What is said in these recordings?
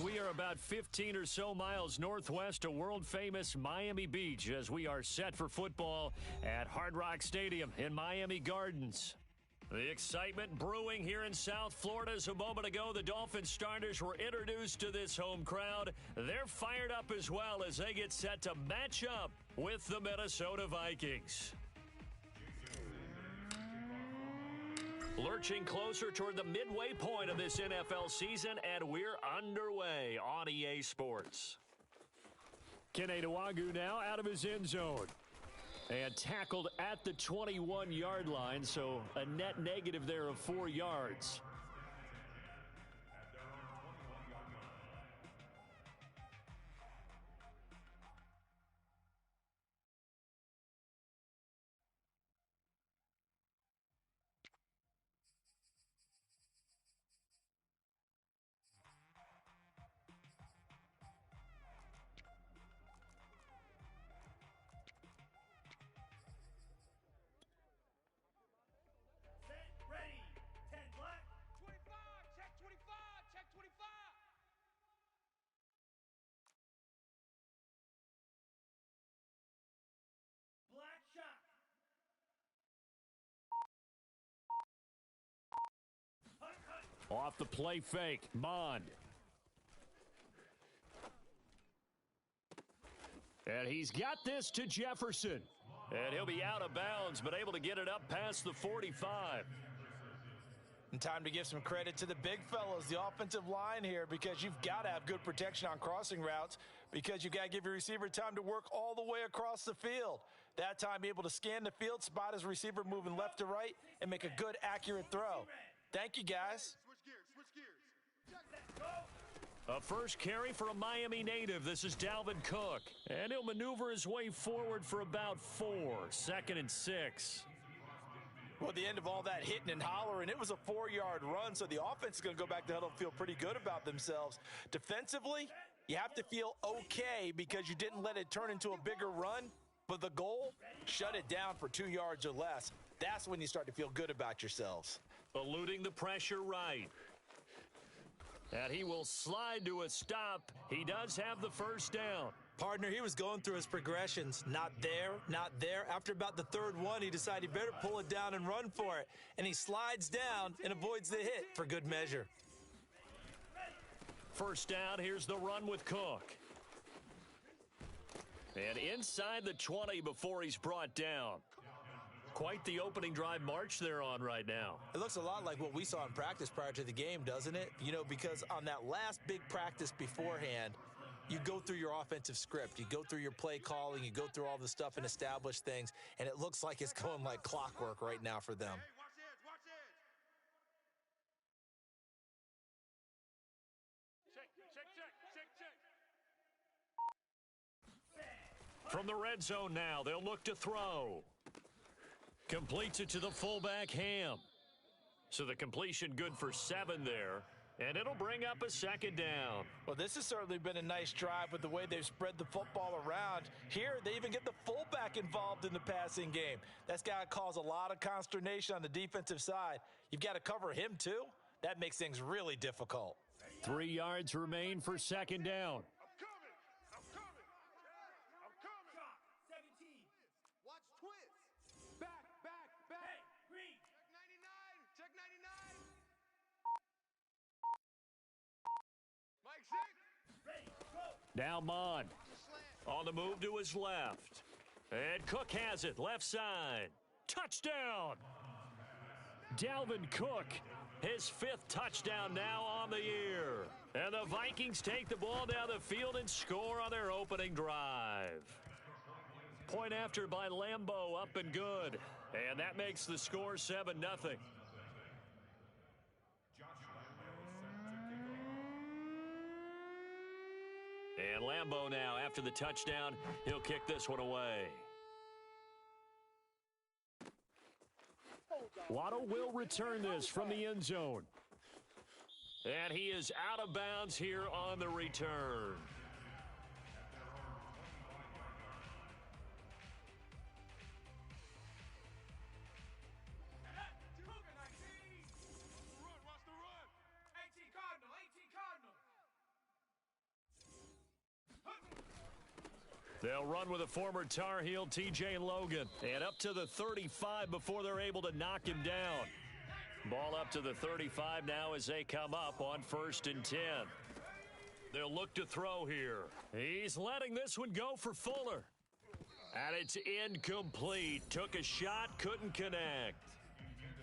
We are about 15 or so miles northwest of world-famous Miami Beach as we are set for football at Hard Rock Stadium in Miami Gardens. The excitement brewing here in South Florida as a moment ago. The Dolphins starters were introduced to this home crowd. They're fired up as well as they get set to match up with the Minnesota Vikings. Lurching closer toward the midway point of this NFL season, and we're underway on EA Sports. Kene Nwangwu now out of his end zone. And tackled at the 21-yard line, so a net negative there of 4 yards. Off the play fake, Mond. And he's got this to Jefferson. And he'll be out of bounds, but able to get it up past the 45. And time to give some credit to the big fellas, the offensive line here, because you've got to have good protection on crossing routes because you've got to give your receiver time to work all the way across the field. That time, be able to scan the field, spot his receiver moving left to right, and make a good, accurate throw. Thank you, guys. A first carry for a Miami native. This is Dalvin Cook. And he'll maneuver his way forward for about 4. 2nd and 6. Well, at the end of all that hitting and hollering, it was a 4-yard run, so the offense is going to go back to huddle and feel pretty good about themselves. Defensively, you have to feel okay because you didn't let it turn into a bigger run, but the goal, shut it down for 2 yards or less. That's when you start to feel good about yourselves. Eluding the pressure right. And he will slide to a stop. He does have the first down. Partner, he was going through his progressions. Not there, not there. After about the 3rd one, he decided he better pull it down and run for it. And he slides down and avoids the hit for good measure. First down, here's the run with Cook. And inside the 20 before he's brought down. Quite the opening drive march they're on right now. It looks a lot like what we saw in practice prior to the game, doesn't it? You know, because on that last big practice beforehand, you go through your offensive script. You go through your play calling. You go through all the stuff and establish things. And it looks like it's going like clockwork right now for them. From the red zone now, they'll look to throw. Completes it to the fullback, Ham. So the completion good for 7 there. And it'll bring up a 2nd down. Well, this has certainly been a nice drive with the way they've spread the football around. Here, they even get the fullback involved in the passing game. That's got to cause a lot of consternation on the defensive side. You've got to cover him, too. That makes things really difficult. 3 yards remain for 2nd down. Now Mond on the move to his left. And Cook has it, left side. Touchdown! Dalvin Cook, his 5th touchdown now on the year. And the Vikings take the ball down the field and score on their opening drive. Point after by Lambeau, up and good. And that makes the score 7-0. And Lambeau now, after the touchdown, he'll kick this one away. Waddle will return this from the end zone. And he is out of bounds here on the return. They'll run with a former Tar Heel, T.J. Logan. And up to the 35 before they're able to knock him down. Ball up to the 35 now as they come up on 1st and 10. They'll look to throw here. He's letting this one go for Fuller. And it's incomplete. Took a shot, couldn't connect.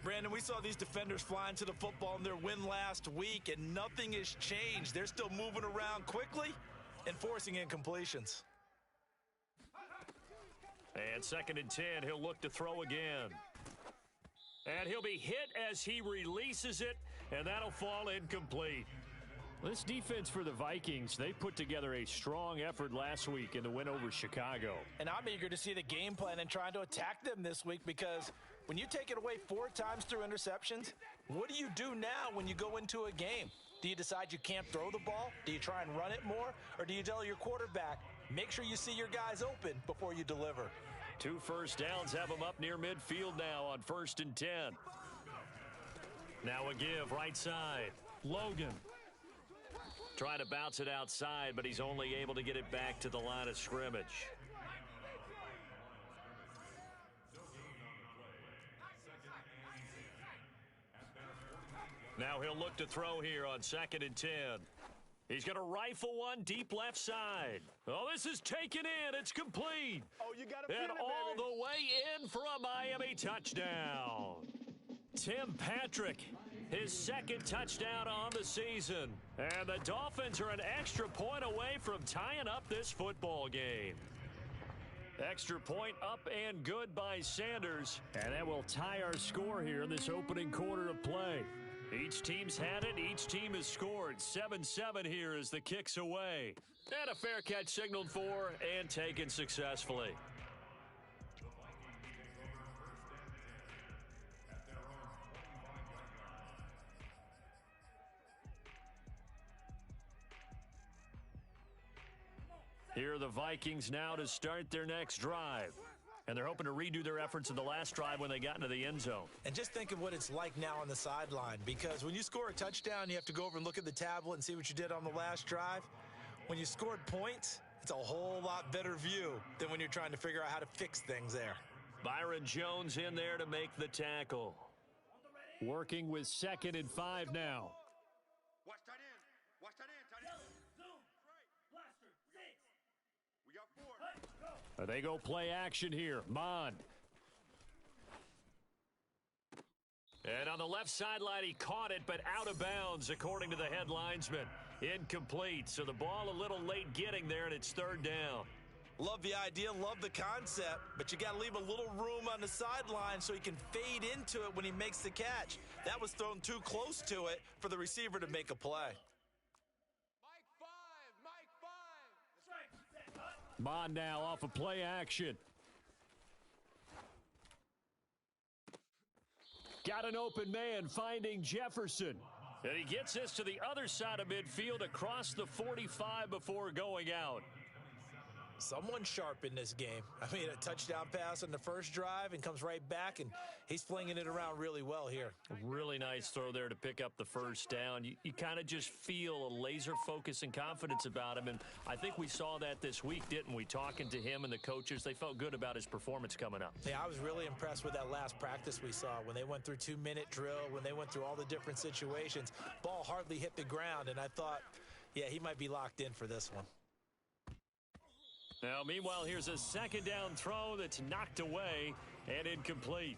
Brandon, we saw these defenders flying to the football in their win last week, and nothing has changed. They're still moving around quickly and forcing incompletions. And 2nd and 10, he'll look to throw again. And he'll be hit as he releases it, and that'll fall incomplete. This defense for the Vikings, they put together a strong effort last week in the win over Chicago. And I'm eager to see the game plan and trying to attack them this week, because when you take it away 4 times through interceptions, what do you do now when you go into a game? Do you decide you can't throw the ball? Do you try and run it more? Or do you tell your quarterback, make sure you see your guys open before you deliver? 2 first downs have them up near midfield now on 1st and 10. Now a give right side. Logan. Trying to bounce it outside, but he's only able to get it back to the line of scrimmage. Now he'll look to throw here on 2nd and 10. He's going to rifle one deep left side. Oh, this is taken in. It's complete. Oh, you got to and all the way in for a Miami touchdown. Tim Patrick, his 2nd touchdown on the season. And the Dolphins are an extra point away from tying up this football game. Extra point up and good by Sanders. And that will tie our score here in this opening quarter of play. Each team's had it. Each team has scored. 7-7 here as the kick's away. And a fair catch signaled for and taken successfully. Here are the Vikings now to start their next drive. And they're hoping to redo their efforts in the last drive when they got into the end zone. And just think of what it's like now on the sideline, because when you score a touchdown, you have to go over and look at the tablet and see what you did on the last drive. When you scored points, it's a whole lot better view than when you're trying to figure out how to fix things there. Byron Jones in there to make the tackle. Working with 2nd and 5 now. Watch tight end. Watch tight end. Tight end. Blaster. 6. We got 4. They go play action here. Mond. And on the left sideline, he caught it, but out of bounds, according to the head linesman. Incomplete. So the ball a little late getting there, and it's 3rd down. Love the idea, love the concept, but you got to leave a little room on the sideline so he can fade into it when he makes the catch. That was thrown too close to it for the receiver to make a play. Mond now off of play action. Got an open man finding Jefferson. And he gets this to the other side of midfield across the 45 before going out. Someone sharp in this game. I mean, a touchdown pass on the first drive and comes right back, and he's flinging it around really well here. Really nice throw there to pick up the first down. You kind of just feel a laser focus and confidence about him, and I think we saw that this week, didn't we? Talking to him and the coaches, they felt good about his performance coming up. Yeah, I was really impressed with that last practice we saw when they went through 2-minute drill, when they went through all the different situations. Ball hardly hit the ground, and I thought, yeah, he might be locked in for this one. Now, meanwhile, here's a 2nd down throw that's knocked away and incomplete.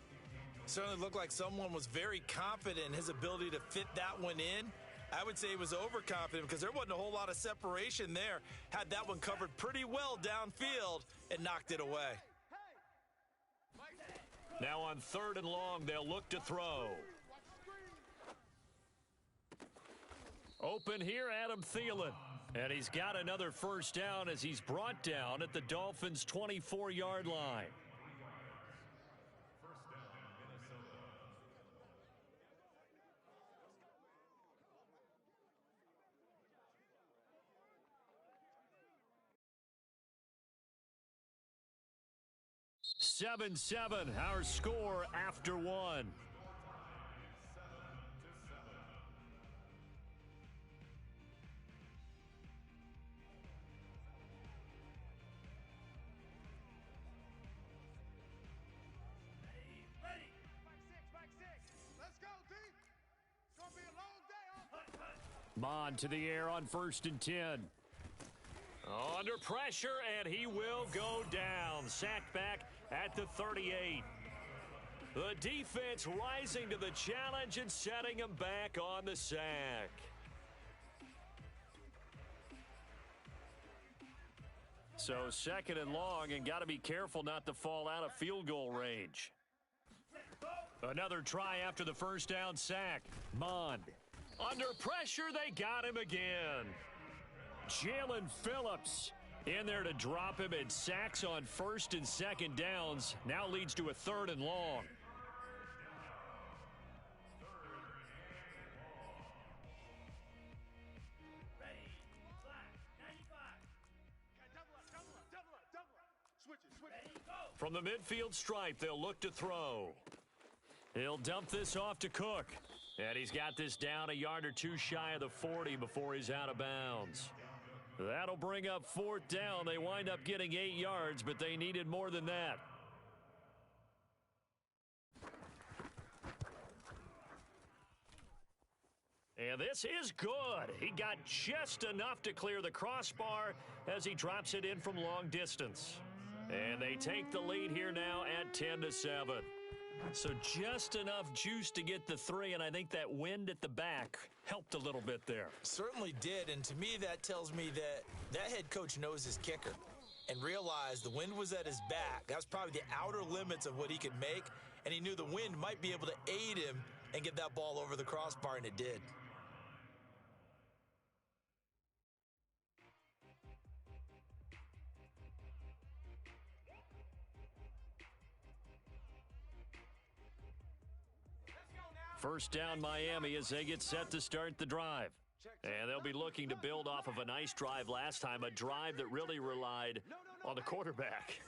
Certainly looked like someone was very confident in his ability to fit that one in. I would say he was overconfident because there wasn't a whole lot of separation there. Had that one covered pretty well downfield and knocked it away. Now on 3rd and long, they'll look to throw. Open here, Adam Thielen. And he's got another first down as he's brought down at the Dolphins' 24-yard line. Seven, our score after one. Mon to the air on 1st and 10. Under pressure, and he will go down. Sacked back at the 38. The defense rising to the challenge and setting him back on the sack. So 2nd and long, and got to be careful not to fall out of field goal range. Another try after the 1st down sack. Mond. Under pressure, they got him again. Jalen Phillips in there to drop him, and sacks on 1st and 2nd downs. Now leads to a 3rd and long. From the midfield stripe, they'll look to throw. He'll dump this off to Cook. And he's got this down a yard or two shy of the 40 before he's out of bounds. That'll bring up 4th down. They wind up getting 8 yards, but they needed more than that. And this is good. He got just enough to clear the crossbar as he drops it in from long distance. And they take the lead here now at 10-7. So just enough juice to get the 3, and I think that wind at the back helped a little bit there. Certainly did, and to me that tells me that head coach knows his kicker and realized the wind was at his back. That was probably the outer limits of what he could make, and he knew the wind might be able to aid him and get that ball over the crossbar, and it did. First down Miami as they get set to start the drive. And they'll be looking to build off of a nice drive last time, a drive that really relied on the quarterback.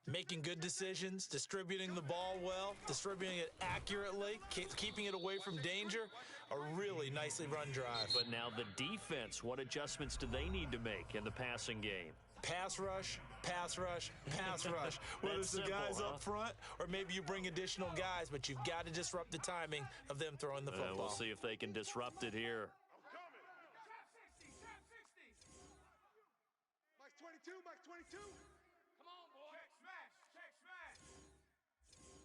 Making good decisions, distributing the ball well, distributing it accurately, keeping it away from danger. A really nicely run drive. But now the defense, what adjustments do they need to make in the passing game? Pass rush, pass rush, pass rush. Whether it's the guys up front or maybe you bring additional guys, but you've got to disrupt the timing of them throwing the football. We'll see if they can disrupt it here. Mike's 22, Mike's 22. Come on, boy. Check smash.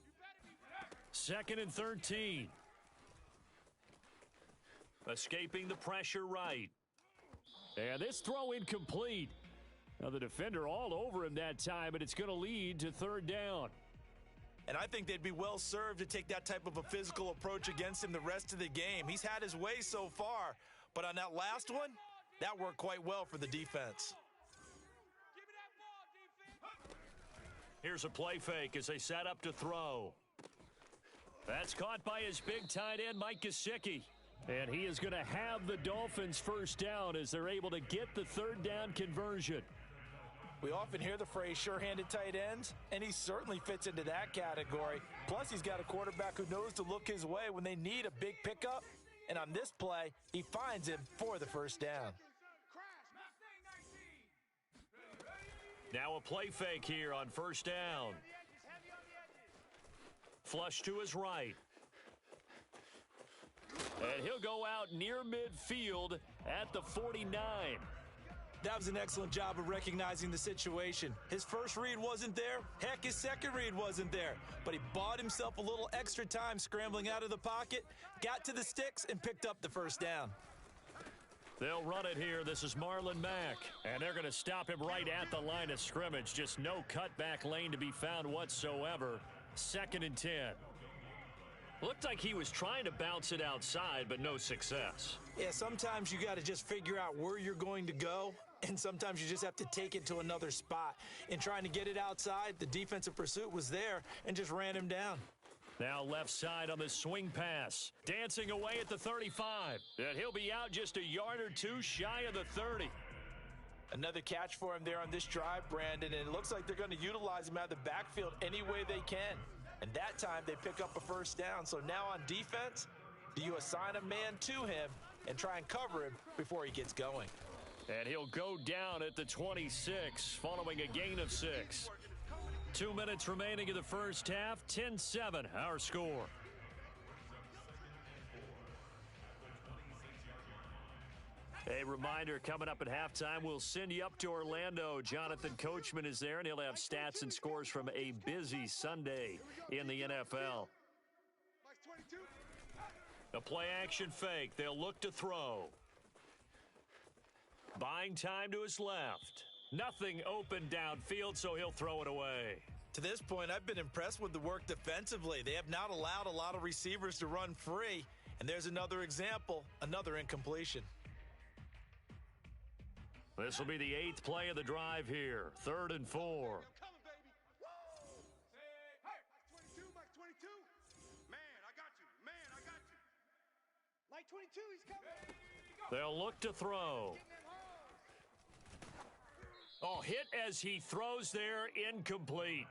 You better be 2nd and 13. Escaping the pressure right. And this throw incomplete. Now the defender all over him that time, but it's going to lead to 3rd down. And I think they'd be well served to take that type of a physical approach against him the rest of the game. He's had his way so far, but on that last one, that worked quite well for the defense. Give me that ball, defense. Here's a play fake as they set up to throw. That's caught by his big tight end, Mike Gesicki. And he is going to have the Dolphins 1st down as they're able to get the 3rd down conversion. We often hear the phrase sure-handed tight ends, and he certainly fits into that category. Plus, he's got a quarterback who knows to look his way when they need a big pickup. And on this play, he finds him for the 1st down. Now a play fake here on 1st down. Flush to his right. And he'll go out near midfield at the 49. That was an excellent job of recognizing the situation. His first read wasn't there. Heck, his second read wasn't there. But he bought himself a little extra time scrambling out of the pocket, got to the sticks, and picked up the 1st down. They'll run it here. This is Marlon Mack. And they're going to stop him right at the line of scrimmage. Just no cutback lane to be found whatsoever. 2nd and 10. Looked like he was trying to bounce it outside, but no success. Yeah, sometimes you got to just figure out where you're going to go, and sometimes you just have to take it to another spot. In trying to get it outside, the defensive pursuit was there and just ran him down. Now left side on the swing pass. Dancing away at the 35. And he'll be out just a yard or two shy of the 30. Another catch for him there on this drive, Brandon, and it looks like they're going to utilize him out of the backfield any way they can. And that time they pick up a 1st down. So now on defense, do you assign a man to him and try and cover him before he gets going? And he'll go down at the 26 following a gain of 6. 2 minutes remaining in the 1st half. 10-7 our score. A reminder, coming up at halftime, we'll send you up to Orlando. Jonathan Coachman is there, and he'll have stats and scores from a busy Sunday in the NFL. A play-action fake. They'll look to throw. Buying time to his left. Nothing open downfield, so he'll throw it away. To this point, I've been impressed with the work defensively. They have not allowed a lot of receivers to run free. And there's another example, another incompletion. This will be the 8th play of the drive here. 3rd and 4. Mike 22, Mike 22. Man, I got you. Man, I got you. Mike 22, he's coming. They'll look to throw. Oh, hit as he throws there, incomplete.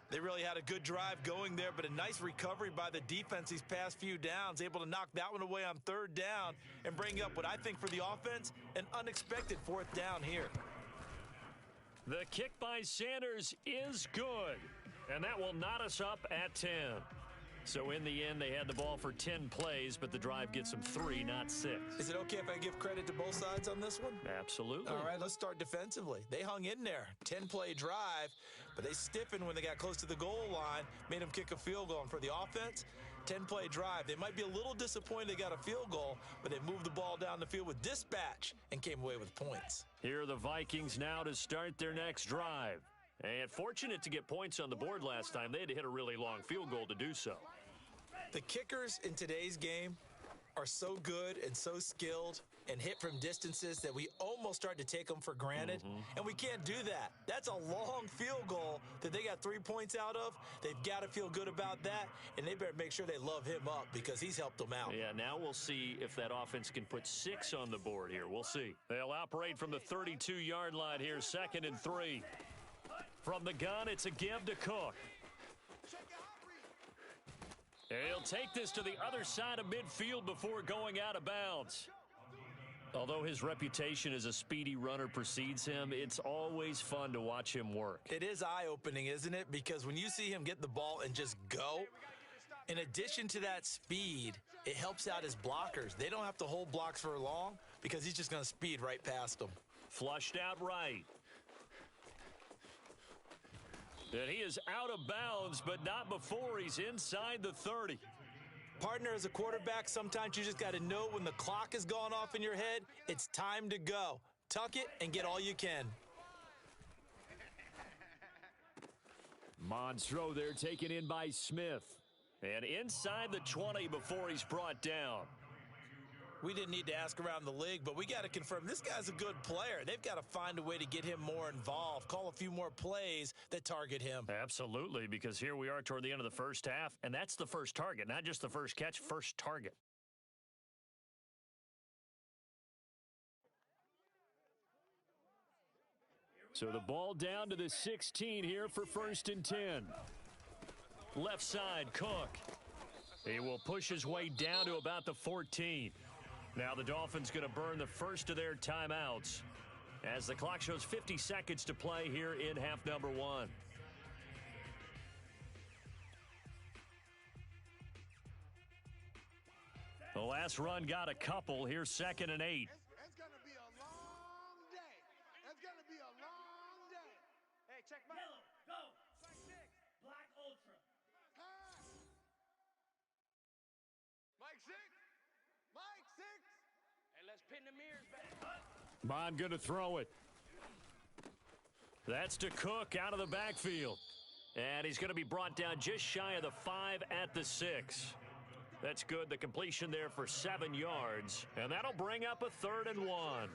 They really had a good drive going there, but a nice recovery by the defense these past few downs, able to knock that one away on 3rd down and bring up what I think for the offense, an unexpected 4th down here. The kick by Sanders is good, and that will knot us up at 10. So in the end, they had the ball for 10 plays, but the drive gets them 3, not 6. Is it okay if I give credit to both sides on this one? Absolutely. All right, let's start defensively. They hung in there. 10-play drive, but they stiffened when they got close to the goal line, made them kick a field goal. And for the offense, 10-play drive. They might be a little disappointed they got a field goal, but they moved the ball down the field with dispatch and came away with points. Here are the Vikings now to start their next drive. And fortunate to get points on the board last time. They had to hit a really long field goal to do so. The kickers in today's game are so good and so skilled and hit from distances that we almost start to take them for granted, and we can't do that. That's a long field goal that they got 3 points out of. They've got to feel good about that, and they better make sure they love him up because he's helped them out. Yeah, now we'll see if that offense can put 6 on the board here. We'll see. They'll operate from the 32-yard line here, 2nd and 3. From the gun, it's a give to Cook. He'll take this to the other side of midfield before going out of bounds. Although his reputation as a speedy runner precedes him, it's always fun to watch him work. It is eye-opening, isn't it? Because when you see him get the ball and just go, in addition to that speed, it helps out his blockers. They don't have to hold blocks for long because he's just going to speed right past them. Flushed out right. And he is out of bounds, but not before he's inside the 30. Partner, as a quarterback, sometimes you just got to know when the clock has gone off in your head, it's time to go. Tuck it and get all you can. Mond's throw there taken in by Smith. And inside the 20 before he's brought down. We didn't need to ask around the league, but we got to confirm this guy's a good player. They've got to find a way to get him more involved, call a few more plays that target him. Absolutely, because here we are toward the end of the first half, and that's the first target, not just the first catch, first target. So the ball down to the 16 here for 1st and 10. Left side, Cook. He will push his way down to about the 14. Now the Dolphins going to burn the first of their timeouts as the clock shows 50 seconds to play here in half number 1. The last run got a couple. Here's 2nd and 8. It's going to be a long day. It's going to be a long day. Hey, check my... Yellow, go. Black Ultra. Pass. Mike 6. Mike 6. Hey, let's pin the mirrors back. Bond going to throw it. That's to Cook out of the backfield. And he's going to be brought down just shy of the 5 at the 6. That's good. The completion there for 7 yards. And that'll bring up a 3rd and 1.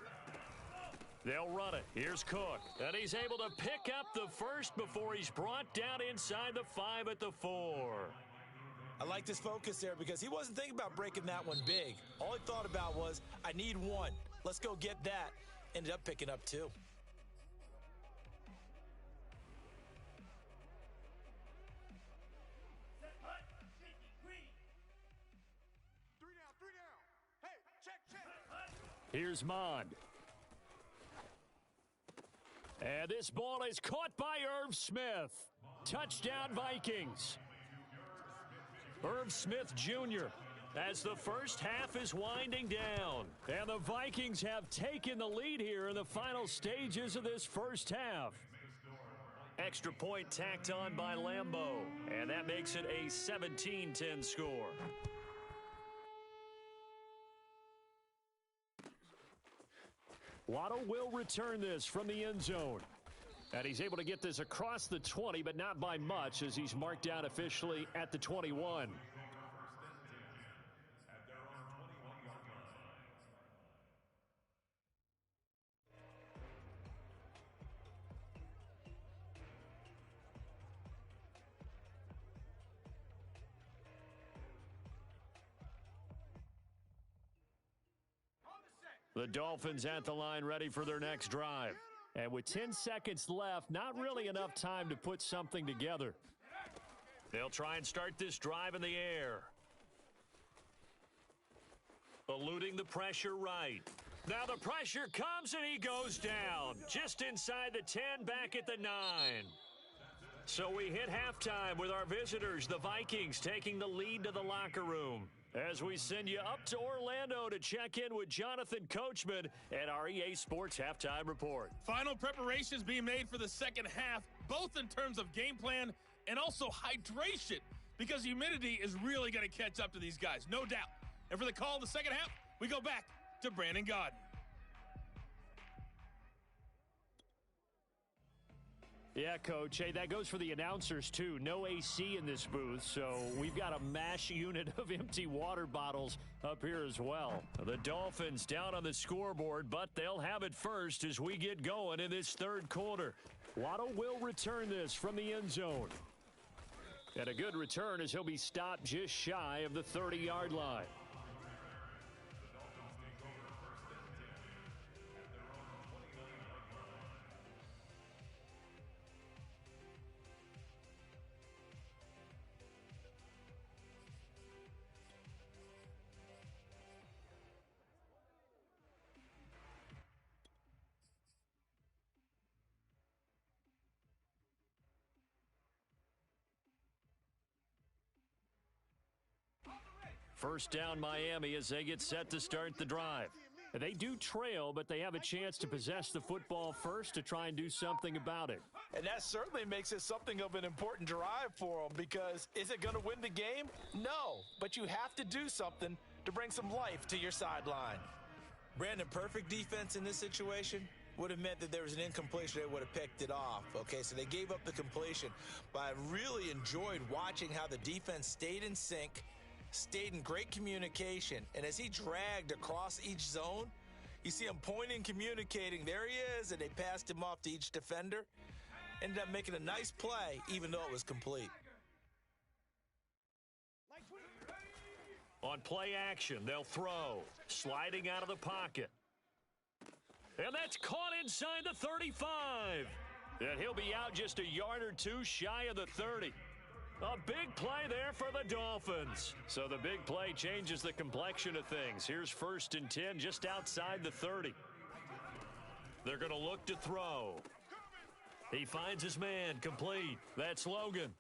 They'll run it. Here's Cook. And he's able to pick up the first before he's brought down inside the 5 at the 4. I like this focus there because he wasn't thinking about breaking that one big. All he thought about was, I need 1. Let's go get that. Ended up picking up 2. 3 down. Hey, check. Here's Mond. And this ball is caught by Irv Smith. Touchdown Vikings. Irv Smith Jr. as the first half is winding down. And the Vikings have taken the lead here in the final stages of this first half. Extra point tacked on by Lambeau, and that makes it a 17-10 score. Waddle will return this from the end zone. And he's able to get this across the 20, but not by much, as he's marked down officially at the 21. The Dolphins at the line ready for their next drive. And with 10 seconds left, not really enough time to put something together. They'll try and start this drive in the air. Eluding the pressure right. Now the pressure comes and he goes down. Just inside the 10, back at the 9. So we hit halftime with our visitors, the Vikings, taking the lead to the locker room. As we send you up to Orlando to check in with Jonathan Coachman at our EA Sports Halftime Report. Final preparations being made for the second half, both in terms of game plan and also hydration, because humidity is really going to catch up to these guys, no doubt. And for the call of the second half, we go back to Brandon Gaudin. Yeah, Coach. Hey, that goes for the announcers, too. No AC in this booth, so we've got a mash unit of empty water bottles up here as well. The Dolphins down on the scoreboard, but they'll have it first as we get going in this third quarter. Waddle will return this from the end zone. And a good return as he'll be stopped just shy of the 30-yard line. First down Miami as they get set to start the drive. They do trail, but they have a chance to possess the football first to try and do something about it. And that certainly makes it something of an important drive for them, because is it going to win the game? No, but you have to do something to bring some life to your sideline. Brandon, perfect defense in this situation would have meant that there was an incompletion. They would have picked it off. Okay, so they gave up the completion, but I really enjoyed watching how the defense stayed in sync, stayed in great communication, and as he dragged across each zone, you see him pointing, communicating, there he is, and they passed him off to each defender. Ended up making a nice play, even though it was complete. On play action, they'll throw, sliding out of the pocket. And that's caught inside the 35. And he'll be out just a yard or two shy of the 30. A big play there for the Dolphins. So the big play changes the complexion of things. Here's 1st and 10 just outside the 30. They're going to look to throw. He finds his man, complete. That's Logan.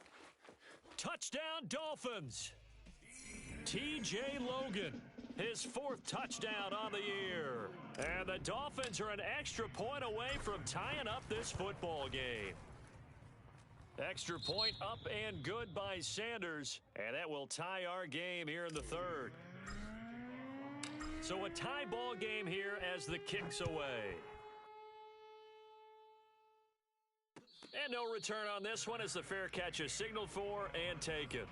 Touchdown, Dolphins. T.J. Logan, his 4th touchdown on the year. And the Dolphins are an extra point away from tying up this football game. Extra point up and good by Sanders, and that will tie our game here in the 3rd. So a tie ball game here as the kick's away. And no return on this one as the fair catch is signaled for and taken.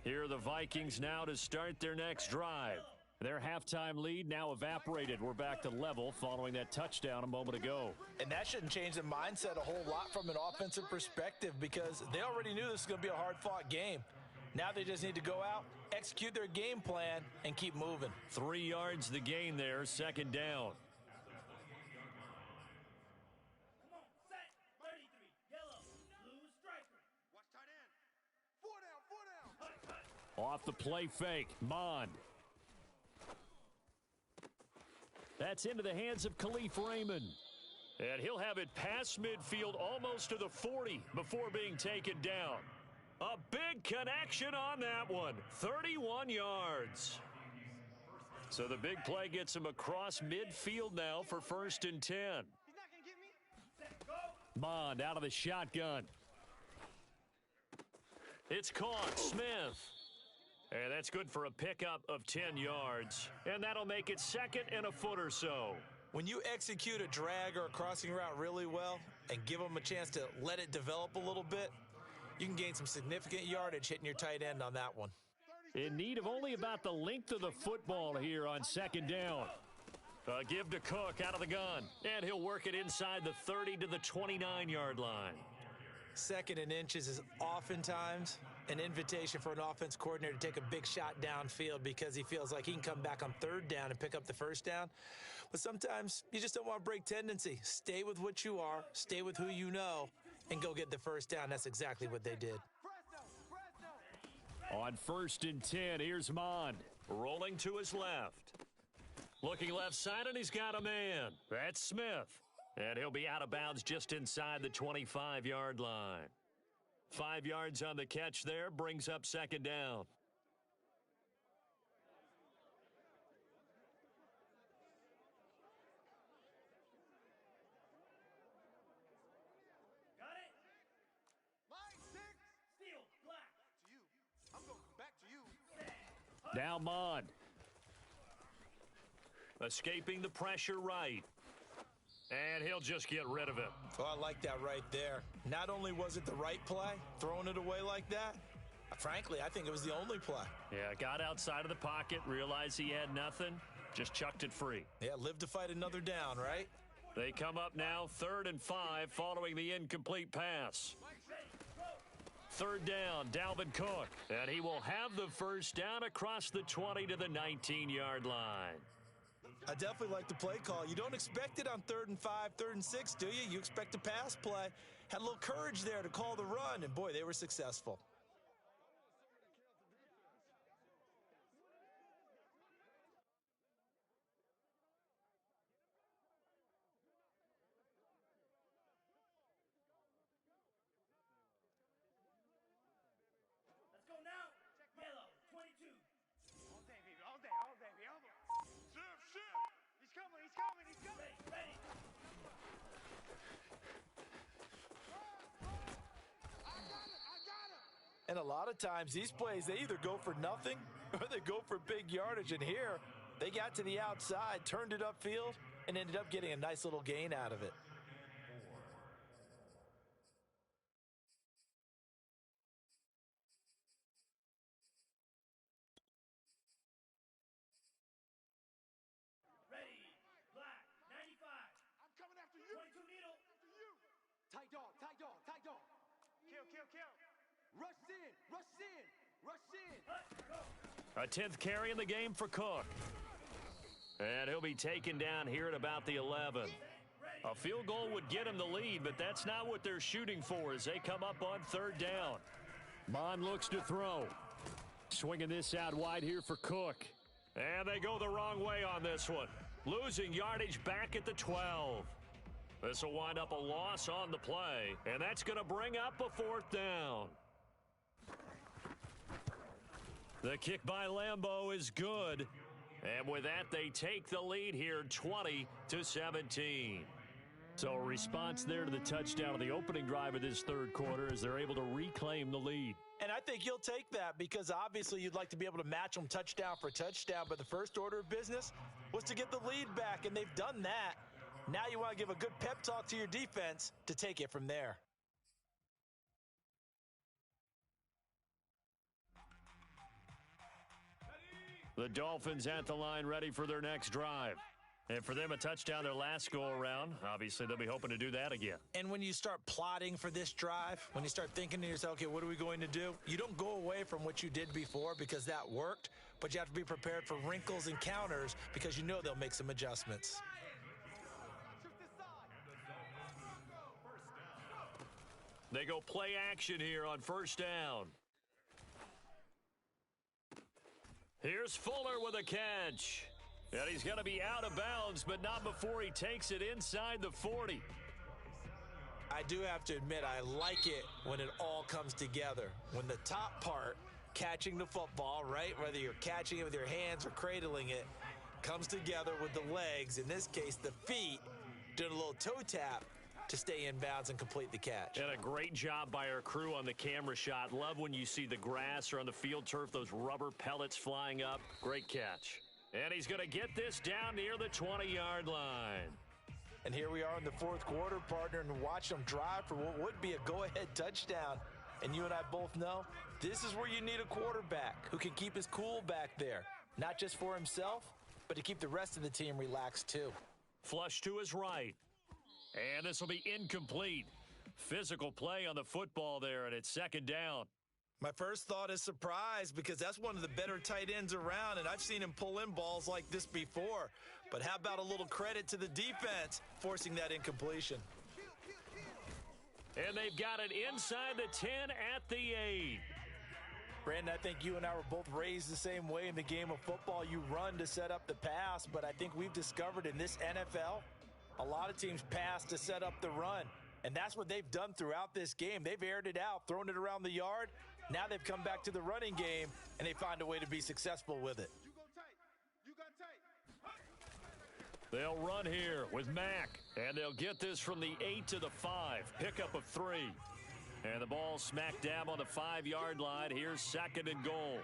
Here are the Vikings now to start their next drive. Their halftime lead now evaporated. We're back to level following that touchdown a moment ago. And that shouldn't change the mindset a whole lot from an offensive perspective, because they already knew this was going to be a hard-fought game. Now they just need to go out, execute their game plan, and keep moving. 3 yards the gain there, 2nd down. Come on, set, 33, yellow, blue striker. Watch tight end. 4 down. Off the play fake, Mond. That's into the hands of Khalif Raymond. And he'll have it past midfield almost to the 40 before being taken down. A big connection on that one. 31 yards. So the big play gets him across midfield now for 1st and 10. He's not going to get me. Bond out of the shotgun. It's caught. Smith. And that's good for a pickup of 10 yards. And that'll make it 2nd and a foot or so. When you execute a drag or a crossing route really well and give them a chance to let it develop a little bit, you can gain some significant yardage hitting your tight end on that one. In need of only about the length of the football here on 2nd down. Give to Cook out of the gun. And he'll work it inside the 30 to the 29-yard line. 2nd and inches is oftentimes an invitation for an offense coordinator to take a big shot downfield because he feels like he can come back on 3rd down and pick up the 1st down. But sometimes you just don't want to break tendency. Stay with what you are, stay with who you know, and go get the 1st down. That's exactly what they did. On 1st and 10, here's Mond. Rolling to his left. Looking left side, and he's got a man. That's Smith. And he'll be out of bounds just inside the 25-yard line. 5 yards on the catch there, brings up 2nd down. Got it? Line 6. Steel, black. To you. I'm going back to you. Now Mond. Escaping the pressure right. And he'll just get rid of it. Oh, I like that right there. Not only was it the right play, throwing it away like that, frankly, I think it was the only play. Yeah, got outside of the pocket, realized he had nothing, just chucked it free. Yeah, live to fight another down, right? They come up now 3rd and 5 following the incomplete pass. 3rd down, Dalvin Cook. And he will have the 1st down across the 20 to the 19-yard line. I definitely like the play call. You don't expect it on 3rd and 5, 3rd and 6, do you? You expect a pass play. Had a little courage there to call the run, and boy, they were successful. Let's go now. Yellow, 22. All day, baby. All day, all day, baby. All day. Shift. He's coming, he's coming, he's coming. Ready. I got him. And a lot of times, these plays, they either go for nothing or they go for big yardage. And here, they got to the outside, turned it upfield, and ended up getting a nice little gain out of it. Ready. Black, 95. I'm coming after you. 22 needle. After you. Tight dog. Kill. Rush in. A 10th carry in the game for Cook. And he'll be taken down here at about the 11. A field goal would get him the lead, but that's not what they're shooting for as they come up on 3rd down. Bond looks to throw. Swinging this out wide here for Cook. And they go the wrong way on this one. Losing yardage back at the 12. This will wind up a loss on the play, and that's going to bring up a 4th down. The kick by Lambeau is good. And with that, they take the lead here 20-17. So a response there to the touchdown of the opening drive of this 3rd quarter as they're able to reclaim the lead. And I think you'll take that because obviously you'd like to be able to match them touchdown for touchdown, but the first order of business was to get the lead back, and they've done that. Now you want to give a good pep talk to your defense to take it from there. The Dolphins at the line ready for their next drive. And for them, a touchdown their last go-around. Obviously, they'll be hoping to do that again. And when you start plotting for this drive, when you start thinking to yourself, okay, what are we going to do? You don't go away from what you did before because that worked, but you have to be prepared for wrinkles and counters because you know they'll make some adjustments. They go play action here on 1st down. Here's Fuller with a catch. And he's going to be out of bounds, but not before he takes it inside the 40. I do have to admit, I like it when it all comes together. When the top part, catching the football, right, whether you're catching it with your hands or cradling it, comes together with the legs, in this case the feet, doing a little toe tap to stay in bounds and complete the catch. And a great job by our crew on the camera shot. Love when you see the grass or on the field turf, those rubber pellets flying up. Great catch. And he's going to get this down near the 20-yard line. And here we are in the fourth quarter, partner, and watch them drive for what would be a go-ahead touchdown. And you and I both know this is where you need a quarterback who can keep his cool back there, not just for himself, but to keep the rest of the team relaxed too. Flush to his right. And this will be incomplete. Physical play on the football there, and it's second down. My first thought is surprise, because that's one of the better tight ends around, and I've seen him pull in balls like this before. But how about a little credit to the defense forcing that incompletion? And they've got it inside the 10 at the 8. Brandon, I think you and I were both raised the same way in the game of football. You run to set up the pass, but I think we've discovered in this NFL, a lot of teams pass to set up the run. And that's what they've done throughout this game. They've aired it out, thrown it around the yard. Now they've come back to the running game, and they find a way to be successful with it. You go tight. You got tight. They'll run here with Mack, and they'll get this from the 8 to the 5. Pickup of 3. And the ball smack dab on the 5-yard line. Here's second and goal.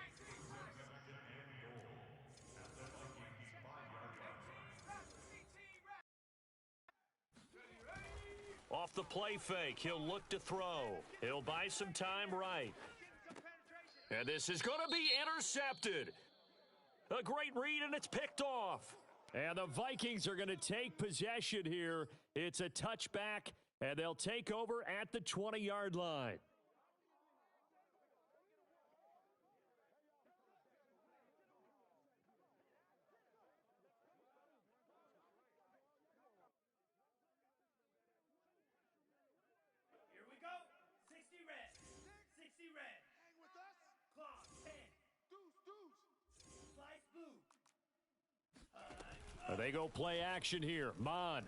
Off the play fake, he'll look to throw. He'll buy some time right. And this is going to be intercepted. A great read, and it's picked off. And the Vikings are going to take possession here. It's a touchback, and they'll take over at the 20-yard line. Here we go. 60 red. 60 red. Hang with us. Clock 10. Deuce. Slice blue. They go play action here. Mond.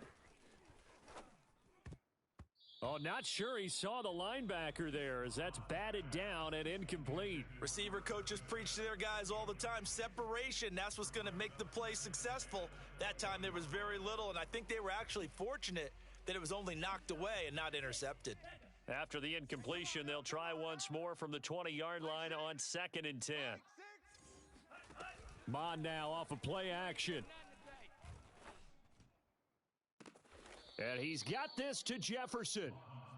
Oh, not sure he saw the linebacker there as that's batted down and incomplete. Receiver coaches preach to their guys all the time. Separation, that's what's going to make the play successful. That time there was very little, and I think they were actually fortunate that it was only knocked away and not intercepted. After the incompletion, they'll try once more from the 20-yard line on 2nd and 10. Mond now off of play action. And he's got this to Jefferson.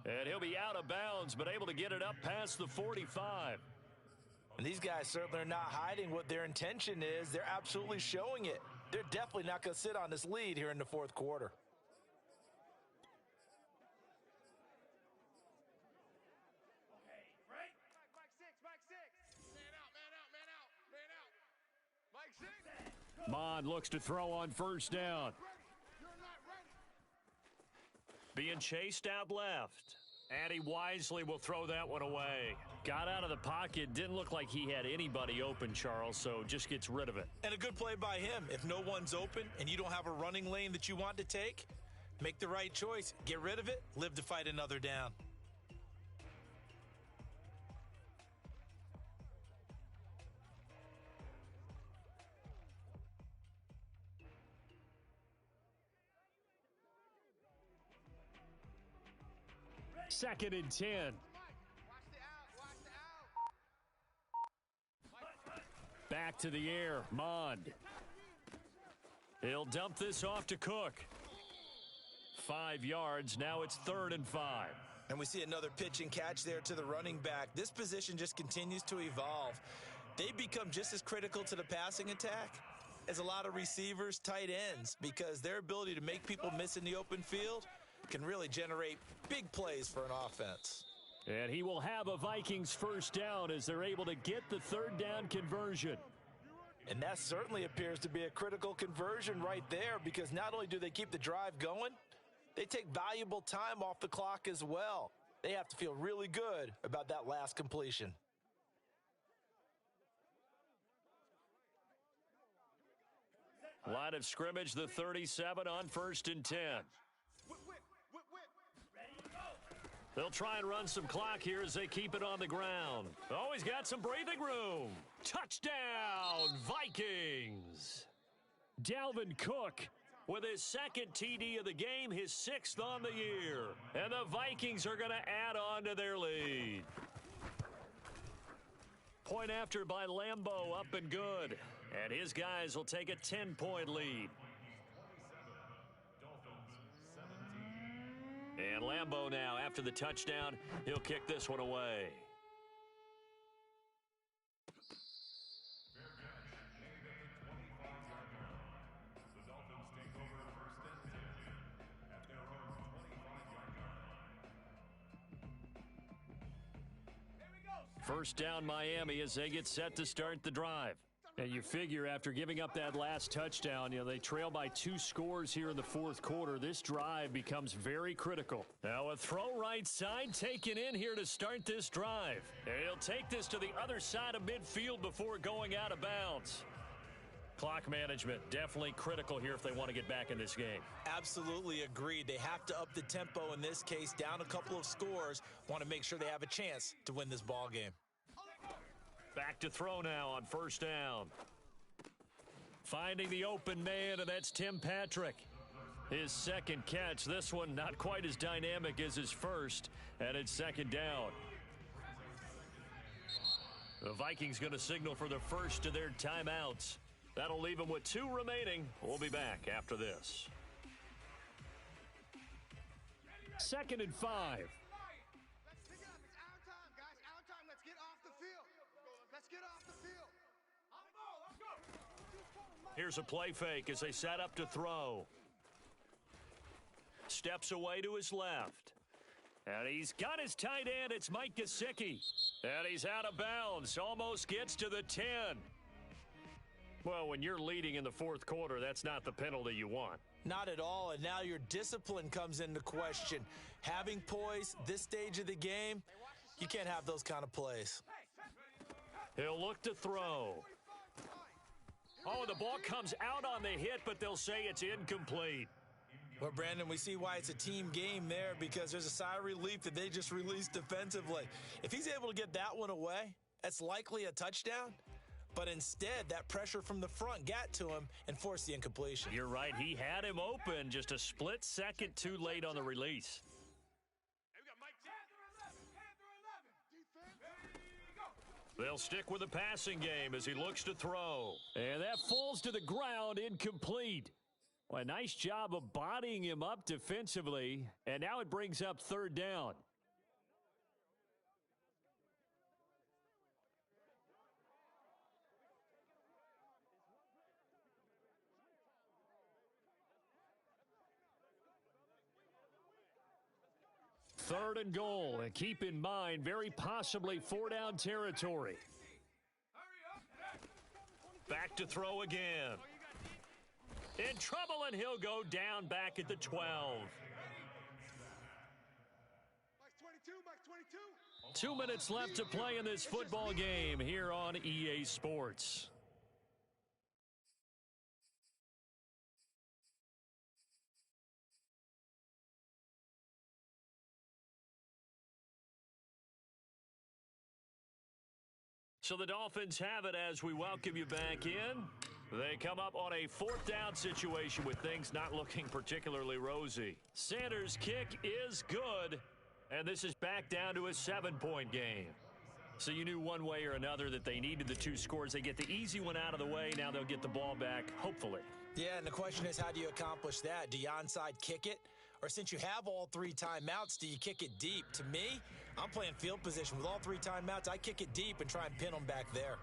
And he'll be out of bounds, but able to get it up past the 45. And these guys certainly are not hiding what their intention is. They're absolutely showing it. They're definitely not going to sit on this lead here in the fourth quarter. Okay, right? Mike 6. Man out. Mike 6. Mond looks to throw on first down. You're not ready. Being chased out left. And he wisely will throw that one away. Got out of the pocket. Didn't look like he had anybody open, Charles, so just gets rid of it. And a good play by him. If no one's open and you don't have a running lane that you want to take, make the right choice. Get rid of it. Live to fight another down. Second and 10. Watch the out. Back to the air. Mond. He'll dump this off to Cook. 5 yards. Now it's 3rd and 5. And we see another pitch and catch there to the running back. This position just continues to evolve. They become just as critical to the passing attack as a lot of receivers, tight ends, because their ability to make people miss in the open field can really generate big plays for an offense. And he will have a Vikings first down as they're able to get the 3rd down conversion. And that certainly appears to be a critical conversion right there, because not only do they keep the drive going, they take valuable time off the clock as well. They have to feel really good about that last completion. Line of scrimmage, the 37 on 1st and 10. Whip, whip, whip, whip. They'll try and run some clock here as they keep it on the ground. Oh, he's got some breathing room. Touchdown, Vikings. Dalvin Cook with his second TD of the game, his 6th on the year. And the Vikings are going to add on to their lead. Point after by Lambeau, up and good. And his guys will take a 10-point lead. And Lambeau now, after the touchdown, he'll kick this one away. First down Miami as they get set to start the drive. And you figure after giving up that last touchdown, they trail by 2 scores here in the 4th quarter. This drive becomes very critical. Now a throw right side taken in here to start this drive. And he'll take this to the other side of midfield before going out of bounds. Clock management definitely critical here if they want to get back in this game. Absolutely agreed. They have to up the tempo in this case, down a couple of scores. Want to make sure they have a chance to win this ball game. Back to throw now on 1st down. Finding the open man, and that's Tim Patrick. His 2nd catch. This one not quite as dynamic as his first, and it's 2nd down. The Vikings going to signal for the first of their timeouts. That'll leave them with 2 remaining. We'll be back after this. 2nd and 5. Let's pick it up. It's our time, guys. Our time. Let's get off the field. Let's get off the field. On the ball. Let's go. Here's a play fake as they set up to throw. Steps away to his left. And he's got his tight end. It's Mike Gesicki. And he's out of bounds. Almost gets to the 10. Well, when you're leading in the 4th quarter, that's not the penalty you want. Not at all, and now your discipline comes into question. Having poise this stage of the game, you can't have those kind of plays. He'll look to throw. Oh, the ball comes out on the hit, but they'll say it's incomplete. Well, Brandon, we see why it's a team game there because there's a sigh of relief that they just released defensively. If he's able to get that one away, that's likely a touchdown. But instead, that pressure from the front got to him and forced the incompletion. You're right. He had him open, just a split second too late on the release. They'll stick with the passing game as he looks to throw. And that falls to the ground, incomplete. Well, a nice job of bodying him up defensively. And now it brings up 3rd down. Third and goal, and keep in mind, very possibly 4-down territory. Back to throw again. In trouble, and he'll go down back at the 12. Mike's 22, Mike's 22. 2 minutes left to play in this football game here on EA Sports. So the Dolphins have it as we welcome you back in. They come up on a 4th down situation with things not looking particularly rosy. Sanders' kick is good, and this is back down to a 7-point game. So you knew one way or another that they needed the 2 scores. They get the easy one out of the way. Now they'll get the ball back, hopefully. Yeah, and the question is, how do you accomplish that? Do you onside kick it? Or since you have all 3 timeouts, do you kick it deep? To me, I'm playing field position. With all 3 timeouts, I kick it deep and try and pin them back there.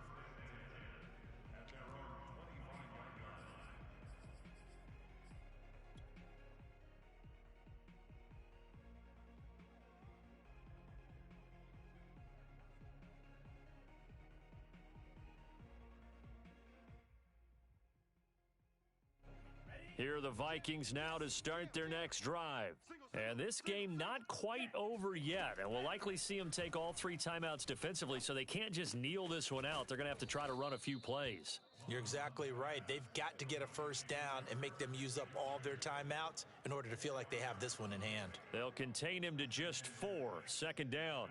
Here are the Vikings now to start their next drive. And this game not quite over yet. And we'll likely see them take all 3 timeouts defensively, so they can't just kneel this one out. They're going to have to try to run a few plays. You're exactly right. They've got to get a first down and make them use up all their timeouts in order to feel like they have this one in hand. They'll contain him to just 4. Second down.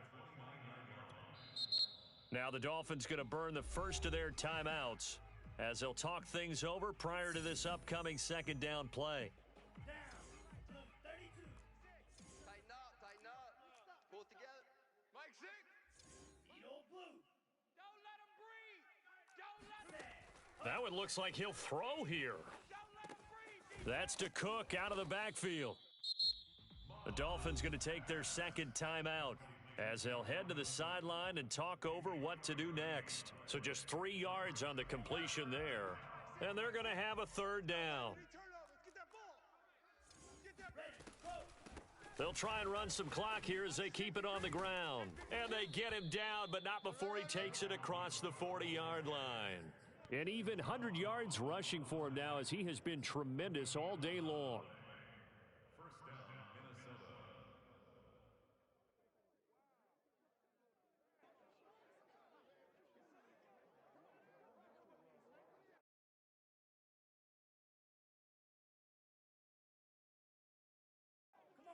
Now the Dolphins going to burn the first of their timeouts as they'll talk things over prior to this upcoming second down play. Tighten up. Pull it together. Mike, six. Don't let him breathe. Don't let him. That one looks like he'll throw here. Don't let him breathe. That's to Cook out of the backfield. The Dolphins going to take their second timeout as they'll head to the sideline and talk over what to do next. So just 3 yards on the completion there. And they're going to have a third down. Turnovers. Get that ball. Get that. They'll try and run some clock here as they keep it on the ground. And they get him down, but not before he takes it across the 40-yard line. And even 100 yards rushing for him now as he has been tremendous all day long.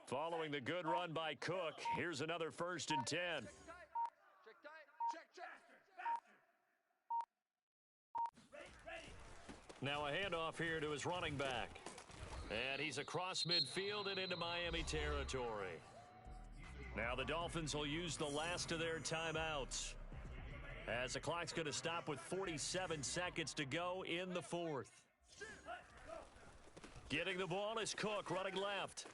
Following the good run by Cook, here's another 1st and 10. Check tight. Check. Now a handoff here to his running back. And he's across midfield and into Miami territory. Now the Dolphins will use the last of their timeouts as the clock's going to stop with 47 seconds to go in the 4th. Getting the ball is Cook running left.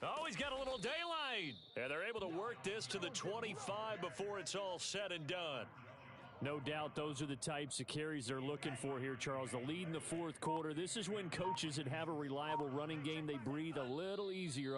Oh, he's got a little daylight. And they're able to work this to the 25 before it's all said and done. No doubt those are the types of carries they're looking for here, Charles. The lead in the 4th quarter. This is when coaches that have a reliable running game, they breathe a little easier on